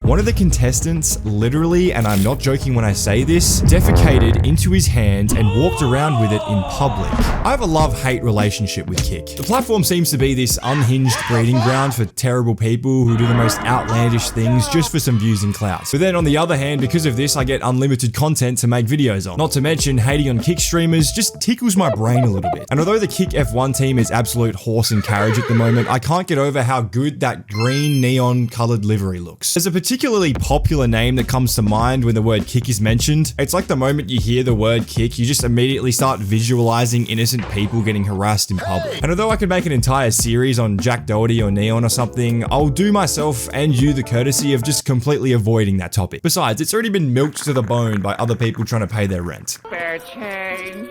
One of the contestants literally, and I'm not joking when I say this, defecated into his hand and walked around with it in public. I have a love-hate relationship with Kick. The platform seems to be this unhinged breeding ground for terrible people who do the most outlandish things just for some views and clout. But then on the other hand, because of this, I get unlimited content to make videos on. Not to mention, hating on Kick streamers just tickles my brain a little bit. And although the Kick F1 team is absolute horse and carriage at the moment, I can't get over how good that green neon colored livery looks. There's a particularly popular name that comes to mind when the word Kick is mentioned. It's like the moment you hear the word Kick, you just immediately start visualizing innocent people getting harassed in public. And although I could make an entire series on Jack Doherty or Neon or something, I'll do myself and you the courtesy of just completely avoiding that topic. Besides, it's already been milked to the bone by other people trying to pay their rent. Spare change.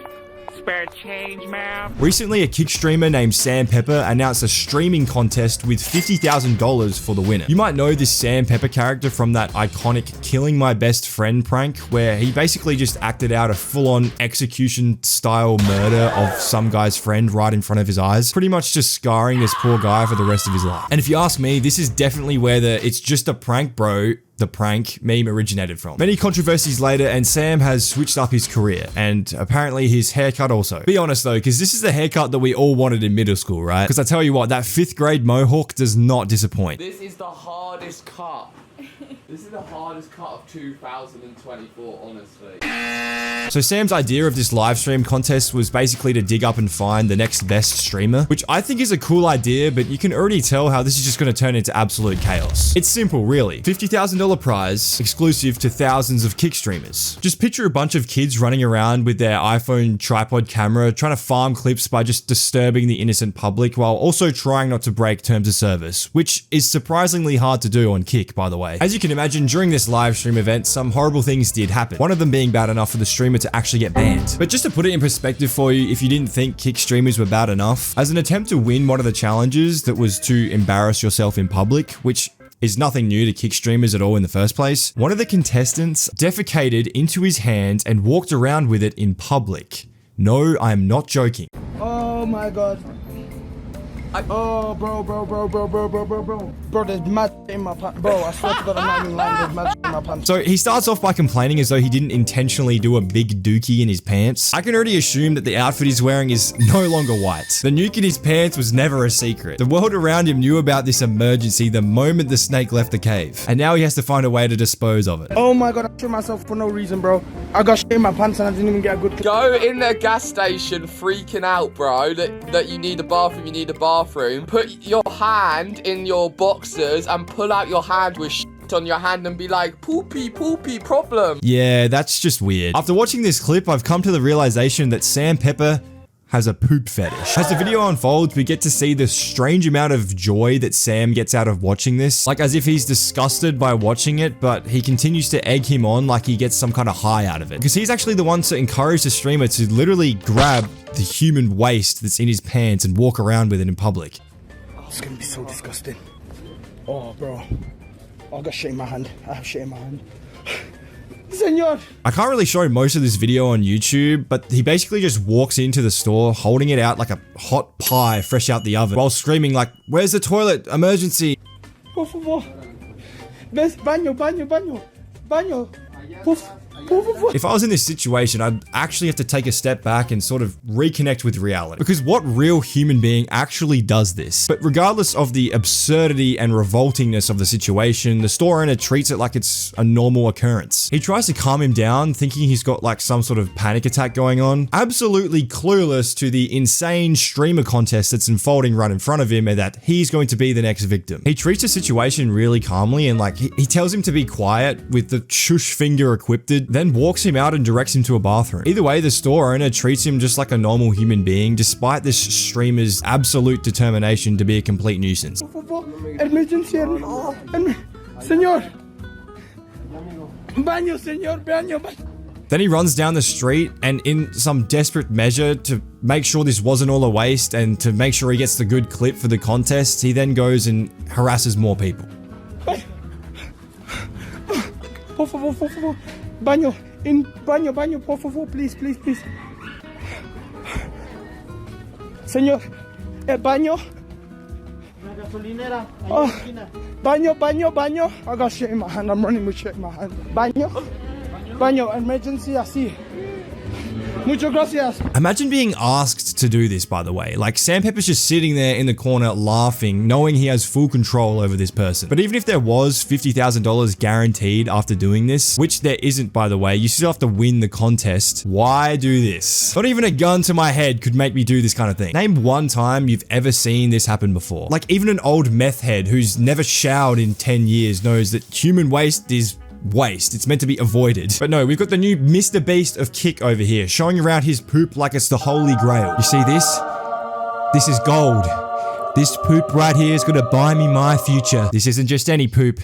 Spare change, ma'am. Recently, a Kick streamer named Sam Pepper announced a streaming contest with $50,000 for the winner. You might know this Sam Pepper character from that iconic killing my best friend prank, where he basically just acted out a full-on execution-style murder of some guy's friend right in front of his eyes, pretty much just scarring this poor guy for the rest of his life. And if you ask me, this is definitely where the "it's just a prank, bro" the prank meme originated from. Many controversies later, and Sam has switched up his career, and apparently his haircut also. Be honest though, because this is the haircut that we all wanted in middle school, right? Because I tell you what, that 5th grade mohawk does not disappoint. This is the hardest cut. This is the hardest cut of 2024, honestly. So Sam's idea of this live stream contest was basically to dig up and find the next best streamer, which I think is a cool idea, but you can already tell how this is just going to turn into absolute chaos. It's simple, really. $50,000 prize, exclusive to thousands of Kick streamers. Just picture a bunch of kids running around with their iPhone tripod camera, trying to farm clips by just disturbing the innocent public, while also trying not to break terms of service, which is surprisingly hard to do on Kick, by the way. As you can imagine, during this live stream event, some horrible things did happen. One of them being bad enough for the streamer to actually get banned. But just to put it in perspective for you, if you didn't think Kick streamers were bad enough, as an attempt to win one of the challenges that was to embarrass yourself in public, which is nothing new to Kick streamers at all in the first place, one of the contestants defecated into his hand and walked around with it in public. No, I am not joking. Oh my god. Oh, bro, there's mad in my pants. Bro, I swear to God, I'm not even lying. There's mad in my pants. So he starts off by complaining as though he didn't intentionally do a big dookie in his pants. I can already assume that the outfit he's wearing is no longer white. The nuke in his pants was never a secret. The world around him knew about this emergency the moment the snake left the cave. And now he has to find a way to dispose of it. Oh my god, I shit myself for no reason, bro. I got shit in my pants and I didn't even get a good... Go in the gas station freaking out, bro, that you need a bathroom, Put your hand in your boxers and pull out your hand with shit on your hand and be like, poopy, problem. Yeah, that's just weird. After watching this clip, I've come to the realization that Sam Pepper has a poop fetish. As the video unfolds, we get to see the strange amount of joy that Sam gets out of watching this. Like as if he's disgusted by watching it, but he continues to egg him on like he gets some kind of high out of it. Because he's actually the one to encourage the streamer to literally grab the human waste that's in his pants and walk around with it in public. It's gonna be so disgusting. Oh, bro. I got shit in my hand. I have shit in my hand. Senor! I can't really show most of this video on YouTube, but he basically just walks into the store holding it out like a hot pie fresh out the oven while screaming like, "Where's the toilet? Emergency!" Por favor. Baño. If I was in this situation, I'd actually have to take a step back and sort of reconnect with reality. Because what real human being actually does this? But regardless of the absurdity and revoltingness of the situation, the store owner treats it like it's a normal occurrence. He tries to calm him down, thinking he's got like some sort of panic attack going on, absolutely clueless to the insane streamer contest that's unfolding right in front of him and that he's going to be the next victim. He treats the situation really calmly and like he tells him to be quiet with the shush finger equipped, then walks him out and directs him to a bathroom. Either way, the store owner treats him just like a normal human being, despite this streamer's absolute determination to be a complete nuisance. Emergency. Señor. Baño, señor, baño. Then he runs down the street and in some desperate measure to make sure this wasn't all a waste and to make sure he gets the good clip for the contest, he then goes and harasses more people. Por favor. Baño, por favor, please. Señor, baño. Oh, baño. I got shit in my hand. I'm running with shit in my hand. Baño, emergency, así. Muchas gracias. Imagine being asked to do this, by the way. Like, Sam Pepper's just sitting there in the corner laughing, knowing he has full control over this person. But even if there was $50,000 guaranteed after doing this, which there isn't, by the way, you still have to win the contest. Why do this? Not even a gun to my head could make me do this kind of thing. Name one time you've ever seen this happen before. Like, even an old meth head who's never showered in 10 years knows that human waste is waste. It's meant to be avoided. But no, we've got the new Mr. Beast of Kick over here, showing around his poop like it's the holy grail. You see this? This is gold. This poop right here is gonna buy me my future. This isn't just any poop.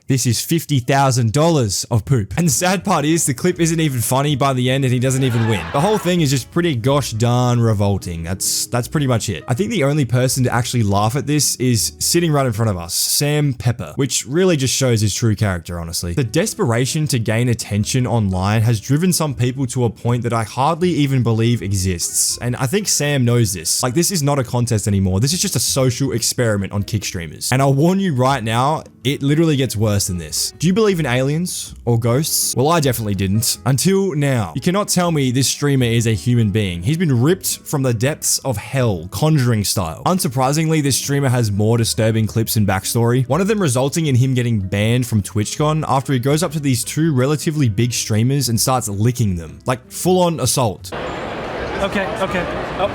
This is $50,000 of poop. And the sad part is the clip isn't even funny by the end and he doesn't even win. The whole thing is just pretty gosh darn revolting. That's pretty much it. I think the only person to actually laugh at this is sitting right in front of us, Sam Pepper, which really just shows his true character, honestly. The desperation to gain attention online has driven some people to a point that I hardly even believe exists. And I think Sam knows this. Like, this is not a contest anymore. This is just a social experiment on Kick streamers. And I'll warn you right now, it literally gets worse than this. Do you believe in aliens or ghosts? Well, I definitely didn't until now. You cannot tell me this streamer is a human being. He's been ripped from the depths of hell, Conjuring style. Unsurprisingly, this streamer has more disturbing clips and backstory, one of them resulting in him getting banned from TwitchCon after he goes up to these two relatively big streamers and starts licking them. Like, full-on assault. Okay. Oh.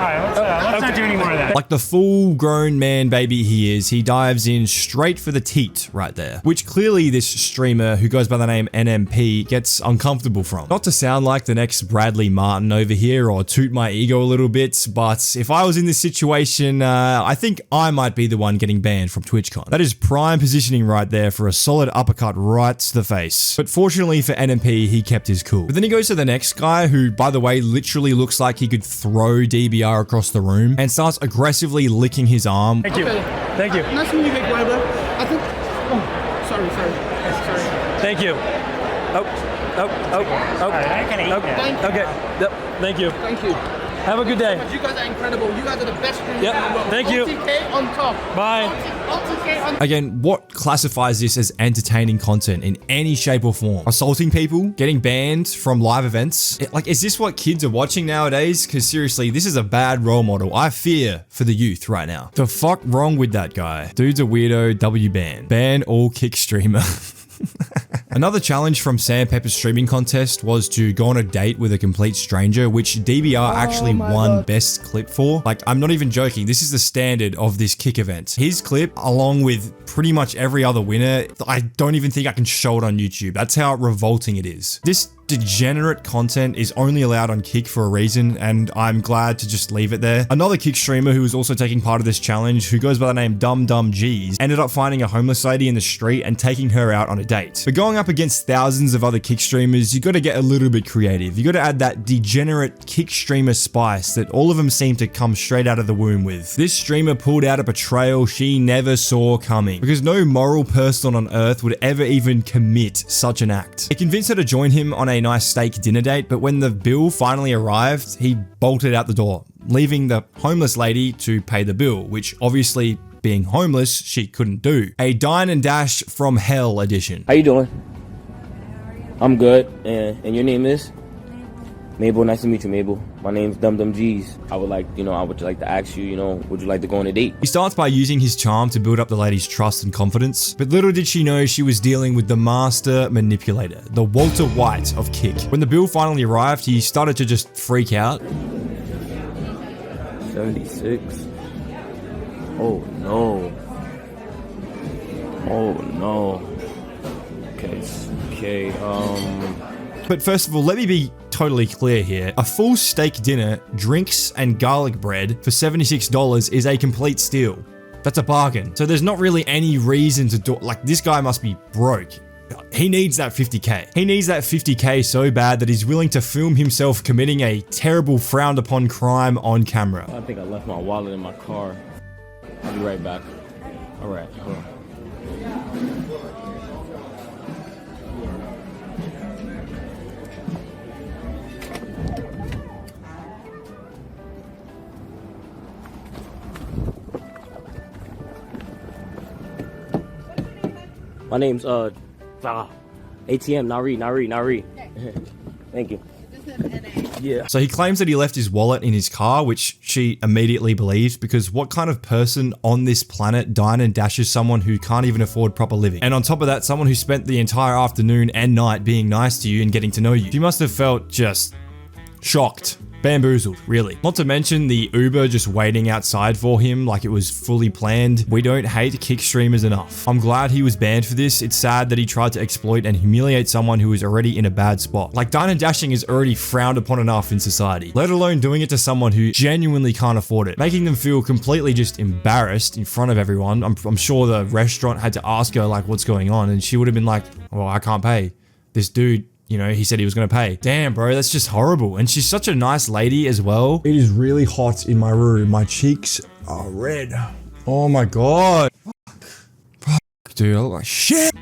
Alright, let's not do any more of that. Like the full-grown man baby he is, he dives in straight for the teat right there, which clearly this streamer who goes by the name NMP gets uncomfortable from. Not to sound like the next Bradley Martin over here or toot my ego a little bit, but if I was in this situation, I think I might be the one getting banned from TwitchCon. That is prime positioning right there for a solid uppercut right to the face. But fortunately for NMP, he kept his cool. But then he goes to the next guy who, by the way, literally looks like he could throw DBR across the room and starts aggressively licking his arm. Thank you. Thank you. Nice to meet you, big brother. I think. Oh, sorry. Thank you. Oh. I can eat that. Okay. Yep. Thank you. Thank you. Have a good day. You guys are incredible. You guys are the best streamers Yep. in the world. Thank you. 40K on top. Bye. 40K on top. Again, what classifies this as entertaining content in any shape or form? Assaulting people? Getting banned from live events? Like, is this what kids are watching nowadays? Because seriously, this is a bad role model. I fear for the youth right now. The fuck wrong with that guy? Dude's a weirdo, W ban. Ban all Kick streamer. Another challenge from Sam Pepper's streaming contest was to go on a date with a complete stranger, which DBR actually won best clip for. Like, I'm not even joking. This is the standard of this Kick event. His clip, along with pretty much every other winner, I don't even think I can show it on YouTube. That's how revolting it is. This degenerate content is only allowed on Kick for a reason, and I'm glad to just leave it there. Another Kick streamer who was also taking part of this challenge, who goes by the name Dumb G's, ended up finding a homeless lady in the street and taking her out on a date. But going up against thousands of other Kick streamers, you gotta get a little bit creative. You gotta add that degenerate Kick streamer spice that all of them seem to come straight out of the womb with. This streamer pulled out a betrayal she never saw coming, because no moral person on earth would ever even commit such an act. He convinced her to join him on a nice steak dinner date, but when the bill finally arrived, he bolted out the door, leaving the homeless lady to pay the bill, which obviously, being homeless, she couldn't do. A Dine and Dash from Hell edition. How you doing? I'm good. And your name is? Mabel. Nice to meet you, Mabel. My name's Dum G's. I would like to ask you, would you like to go on a date? He starts by using his charm to build up the lady's trust and confidence, but little did she know she was dealing with the master manipulator, the Walter White of Kick. When the bill finally arrived, he started to just freak out. 76. Oh no. Okay, But first of all, let me be totally clear here. A full steak dinner, drinks, and garlic bread for $76 is a complete steal. That's a bargain. So there's not really any reason to do, like, this guy must be broke. He needs that 50K. He needs that 50K so bad that he's willing to film himself committing a terrible frowned upon crime on camera. I think I left my wallet in my car. I'll be right back. All right, hold on. My name's ATM, Nari. Thank you. Yeah. So he claims that he left his wallet in his car, which she immediately believed, because what kind of person on this planet dine and dashes someone who can't even afford proper living? And on top of that, someone who spent the entire afternoon and night being nice to you and getting to know you. She must have felt just shocked. Bamboozled, really. Not to mention the Uber just waiting outside for him like it was fully planned. We don't hate kick streamers enough. I'm glad he was banned for this. It's sad that he tried to exploit and humiliate someone who is already in a bad spot. Like, dine and dashing is already frowned upon enough in society, let alone doing it to someone who genuinely can't afford it, making them feel completely just embarrassed in front of everyone. I'm sure the restaurant had to ask her like what's going on, and she would have been like, well, I can't pay. This dude, you know, he said he was going to pay. Damn, bro, that's just horrible. And she's such a nice lady as well. It is really hot in my room. My cheeks are red. Oh my God. Fuck, dude, I look like shit.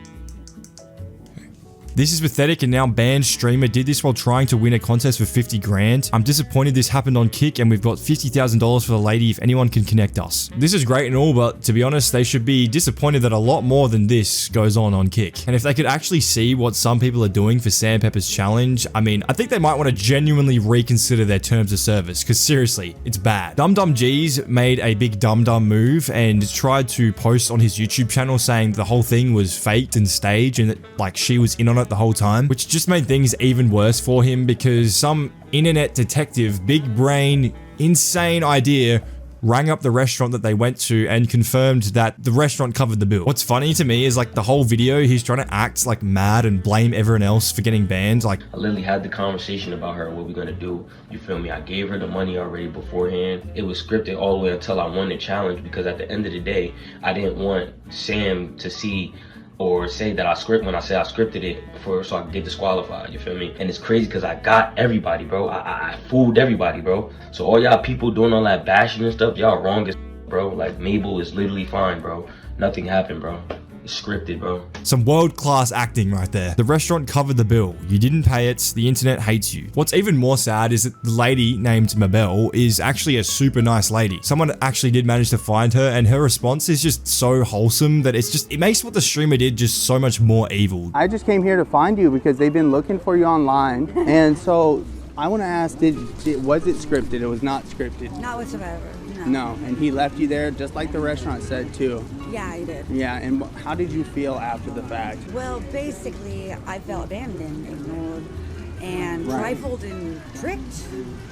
This is pathetic, and now banned streamer did this while trying to win a contest for 50 grand. I'm disappointed this happened on Kick, and we've got $50,000 for the lady if anyone can connect us. This is great and all, but to be honest, they should be disappointed that a lot more than this goes on Kick. And if they could actually see what some people are doing for Sandpepper's challenge, I mean, I think they might want to genuinely reconsider their terms of service, because seriously, it's bad. DumDumG's made a big dumb move and tried to post on his YouTube channel saying the whole thing was faked and staged and that like she was in on it the whole time, which just made things even worse for him because some internet detective, big brain, insane idea rang up the restaurant that they went to and confirmed that the restaurant covered the bill. What's funny to me is like the whole video, he's trying to act like mad and blame everyone else for getting banned. Like, I literally had the conversation about her, what we're gonna do. You feel me? I gave her the money already beforehand. It was scripted all the way until I won the challenge, because at the end of the day, I didn't want Sam to see or say that I scripted it so I could get disqualified, you feel me? And it's crazy because I got everybody, bro. I fooled everybody, bro. So all y'all people doing all that bashing and stuff, y'all wrong as bro. Like, Mabel is literally fine, bro. Nothing happened, bro. It's scripted, bro. Some world-class acting right there. The restaurant covered the bill. You didn't pay it. The internet hates you. What's even more sad is that the lady named Mabel is actually a super nice lady. Someone actually did manage to find her, and her response is just so wholesome that it makes what the streamer did just so much more evil. I just came here to find you because they've been looking for you online, and so I want to ask, was it scripted? It was not scripted. Not whatsoever. No, and he left you there just like the restaurant said too. Yeah, he did. Yeah, and how did you feel after the fact? Well, basically, I felt abandoned, ignored, and trifled and tricked.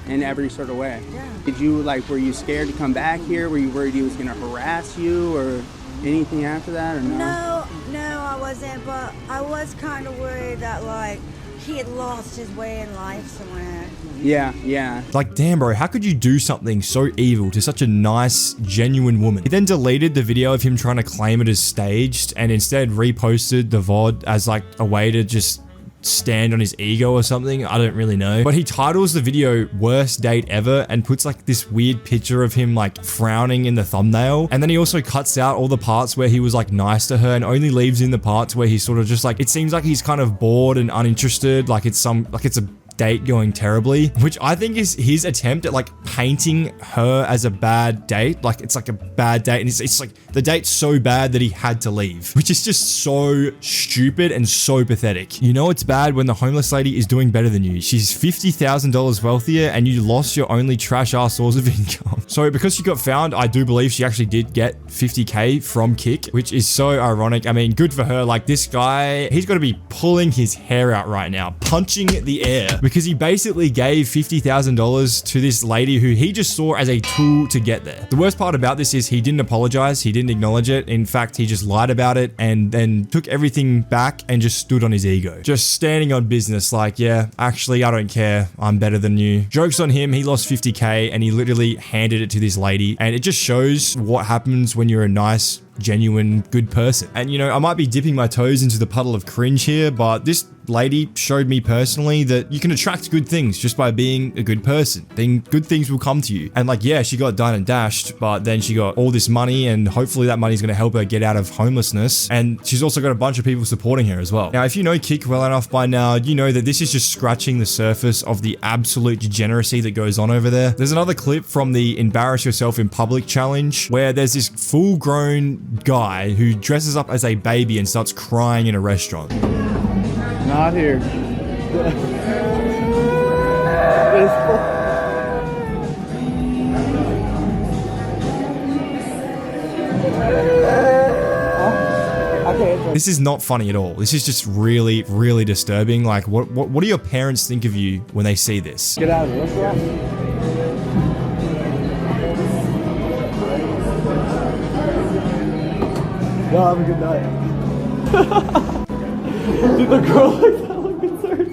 In every sort of way. Yeah. Did you, were you scared to come back here? Were you worried he was going to harass you or anything after that, or no? No, I wasn't, but I was kind of worried that, he had lost his way in life somewhere. Yeah. Like, damn, bro, how could you do something so evil to such a nice, genuine woman? He then deleted the video of him trying to claim it as staged and instead reposted the VOD as a way to just stand on his ego or something. I don't really know. But he titles the video worst date ever and puts this weird picture of him frowning in the thumbnail. And then he also cuts out all the parts where he was nice to her and only leaves in the parts where he's sort of just it seems like he's kind of bored and uninterested. It's a date going terribly, which I think is his attempt at painting her as a bad date. It's a bad date, and it's the date's so bad that he had to leave, which is just so stupid and so pathetic. You know it's bad when the homeless lady is doing better than you. She's $50,000 wealthier and you lost your only trash ass source of income. So because she got found, I do believe she actually did get 50K from Kick, which is so ironic. I mean, good for her. This guy, he's got to be pulling his hair out right now, punching the air, because he basically gave $50,000 to this lady who he just saw as a tool to get there. The worst part about this is he didn't apologize. He didn't acknowledge it. In fact, he just lied about it and then took everything back and just stood on his ego. Just standing on business yeah, actually, I don't care. I'm better than you. Joke's on him. He lost 50K and he literally handed it to this lady. And it just shows what happens when you're a nice, genuine, good person. And I might be dipping my toes into the puddle of cringe here, but this lady showed me personally that you can attract good things just by being a good person. Then good things will come to you. And like, yeah, she got done and dashed, but then she got all this money, and hopefully that money is going to help her get out of homelessness. And she's also got a bunch of people supporting her as well. Now, if you know Kik well enough by now, you know that this is just scratching the surface of the absolute degeneracy that goes on over there. There's another clip from the Embarrass Yourself in Public challenge where there's this full-grown guy who dresses up as a baby and starts crying in a restaurant. Not here. This is not funny at all. This is just really, really disturbing. Like, what do your parents think of you when they see this? Get out of here. Let's go out. Y'all have a good night. Dude, the girl looks hella concerned.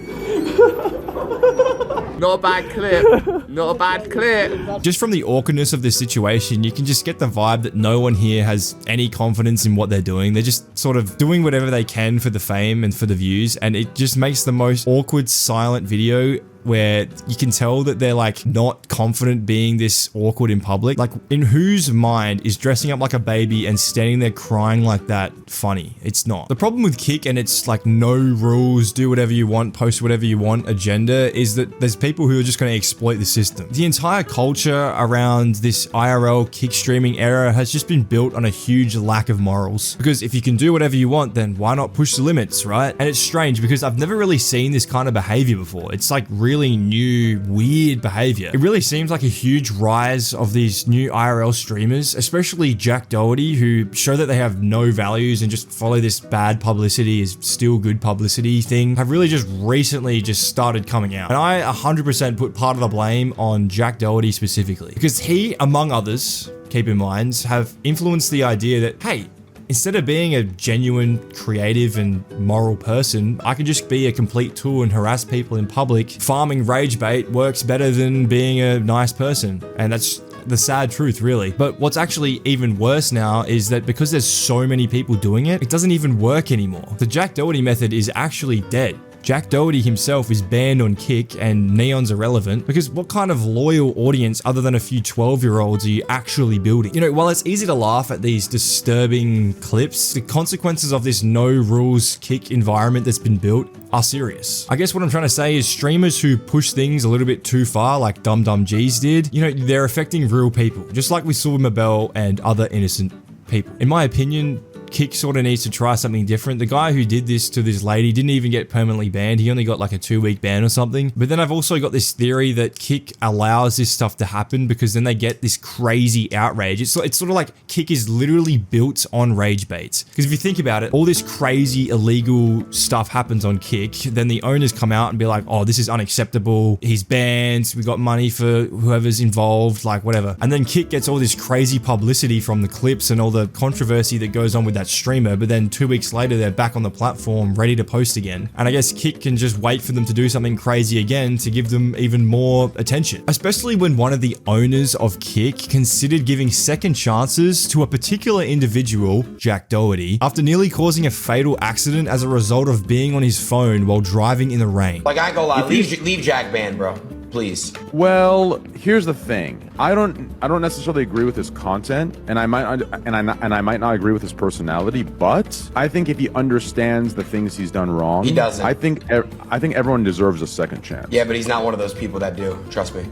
Not a bad clip. Not a bad clip. Just from the awkwardness of this situation, you can just get the vibe that no one here has any confidence in what they're doing. They're just sort of doing whatever they can for the fame and for the views, and it just makes the most awkward, silent video where you can tell that they're like not confident being this awkward in public. Like, in whose mind is dressing up like a baby and standing there crying like that funny? It's not. The problem with Kik and its like no rules, do whatever you want, post whatever you want agenda is that there's people who are just going to exploit the system. The entire culture around this IRL Kik streaming era has just been built on a huge lack of morals. Because if you can do whatever you want, then why not push the limits, right? And it's strange because I've never really seen this kind of behavior before. It's like really new, weird behavior. It really seems like a huge rise of these new IRL streamers, especially Jack Doherty, who show that they have no values and just follow this bad publicity is still good publicity thing, have really just recently just started coming out. And I 100% put part of the blame on Jack Doherty specifically, because he, among others, keep in mind, have influenced the idea that, hey, instead of being a genuine, creative, and moral person, I can just be a complete tool and harass people in public. Farming rage bait works better than being a nice person. And that's the sad truth, really. But what's actually even worse now is that because there's so many people doing it, it doesn't even work anymore. The Jack Doherty method is actually dead. Jack Doherty himself is banned on Kik, and Neon's irrelevant because what kind of loyal audience other than a few 12-year-olds are you actually building? You know, while it's easy to laugh at these disturbing clips, the consequences of this no-rules Kik environment that's been built are serious. I guess what I'm trying to say is streamers who push things a little bit too far, like Dum Dum G's did, you know, they're affecting real people, just like we saw with Mabel and other innocent people. In my opinion, Kik sort of needs to try something different. The guy who did this to this lady didn't even get permanently banned. He only got like a 2-week ban or something. But then I've also got this theory that Kik allows this stuff to happen because then they get this crazy outrage. It's sort of like Kik is literally built on rage baits. Because if you think about it, all this crazy illegal stuff happens on Kik. Then the owners come out and be like, oh, this is unacceptable. He's banned. We got money for whoever's involved, like whatever. And then Kik gets all this crazy publicity from the clips and all the controversy that goes on with that streamer, but then 2 weeks later they're back on the platform ready to post again. And I guess Kik can just wait for them to do something crazy again to give them even more attention. Especially when one of the owners of Kik considered giving second chances to a particular individual, Jack Doherty, after nearly causing a fatal accident as a result of being on his phone while driving in the rain. Like, I ain't gonna lie, leave Jack banned, bro. Please. Well, here's the thing. I don't necessarily agree with his content, and I might not agree with his personality. But I think if he understands the things he's done wrong, he doesn't. I think everyone deserves a second chance. Yeah, but he's not one of those people that do. Trust me.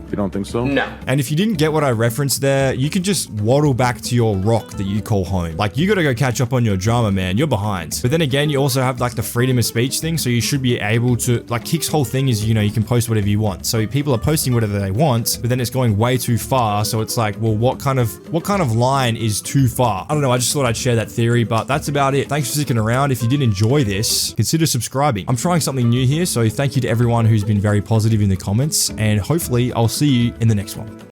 You don't think so? No. And if you didn't get what I referenced there, you could just waddle back to your rock that you call home. Like, you gotta go catch up on your drama, man. You're behind. But then again, you also have like the freedom of speech thing, so you should be able to, like, Kik's whole thing is, you know, you can post whatever you want. So people are posting whatever they want, but then it's going way too far. So it's like, well, what kind of line is too far? I don't know. I just thought I'd share that theory, but that's about it. Thanks for sticking around. If you did enjoy this, consider subscribing. I'm trying something new here, so thank you to everyone who's been very positive in the comments, and hopefully I'll see you in the next one.